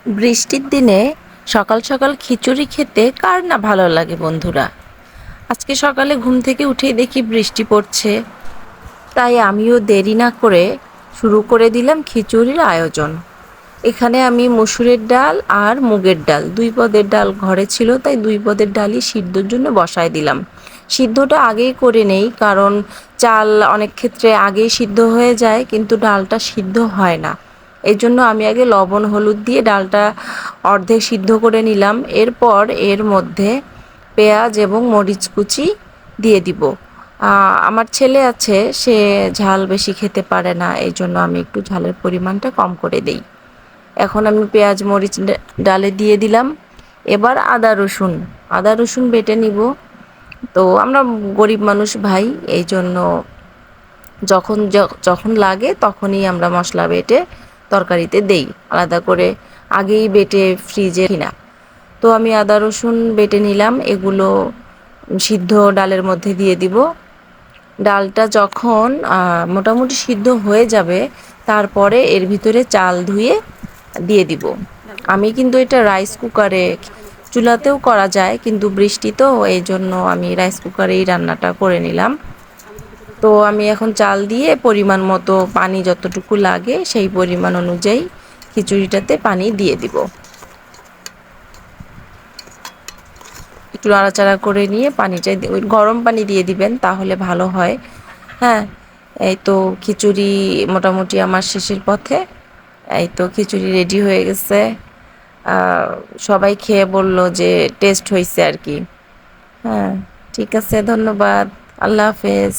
বৃষ্টির দিনে সকাল সকাল খিচুড়ি খেতে কার না ভালো লাগে বন্ধুরা। আজকে সকালে ঘুম থেকে উঠেই দেখি বৃষ্টি পড়ছে, তাই আমিও দেরি না করে শুরু করে দিলাম খিচুড়ির আয়োজন। এখানে আমি মসুরের ডাল আর মুগের ডাল, দুই পদের ডাল ঘরে ছিল, তাই দুই পদের ডালই সিদ্ধর জন্য বসায় দিলাম। সিদ্ধটা আগেই করে নেই, কারণ চাল অনেক ক্ষেত্রে আগেই সিদ্ধ হয়ে যায় কিন্তু ডালটা সিদ্ধ হয় না। এই জন্য আমি আগে লবণ হলুদ দিয়ে ডালটা অর্ধেক সিদ্ধ করে নিলাম। এরপর এর মধ্যে পেঁয়াজ এবং মরিচ কুচি দিয়ে দিব। আমার ছেলে আছে, সে ঝাল বেশি খেতে পারে না, এই জন্য আমি একটু ঝালের পরিমাণটা কম করে দেই। এখন আমি পেঁয়াজ মরিচ ডালে দিয়ে দিলাম। এবার আদা রসুন বেটে নিব। তো আমরা গরিব মানুষ ভাই, এই জন্য যখন যখন লাগে তখনই আমরা মশলা বেটে তরকারিতে দেই, আলাদা করে আগেই বেটে ফ্রিজে কিনা। তো আমি আদা রসুন বেটে নিলাম, এগুলো সিদ্ধ ডালের মধ্যে দিয়ে দিব। ডালটা যখন মোটামুটি সিদ্ধ হয়ে যাবে, তারপরে এর ভিতরে চাল ধুয়ে দিয়ে দিব। আমি কিন্তু এটা রাইস কুকারে, চুলাতেও করা যায় কিন্তু বৃষ্টি তো, এই জন্য আমি রাইস কুকারেই রান্নাটা করে নিলাম। তো আমি এখন চাল দিয়ে পরিমাণ মতো পানি যতটুকু লাগে সেই পরিমাণ অনুযায়ী খিচুড়িটাতে পানি দিয়ে দিব। একটু নাড়াচাড়া করে নিয়ে পানিটা ওই গরম পানি দিয়ে দিবেন, তাহলে ভালো হয়। হ্যাঁ, এই তো খিচুড়ি মোটামুটি আমার শেষের পথে। এই তো খিচুড়ি রেডি হয়ে গেছে। সবাই খেয়ে বলল যে টেস্ট হয়েছে আর কি। হ্যাঁ, ঠিক আছে, ধন্যবাদ। আল্লাহ হাফেজ।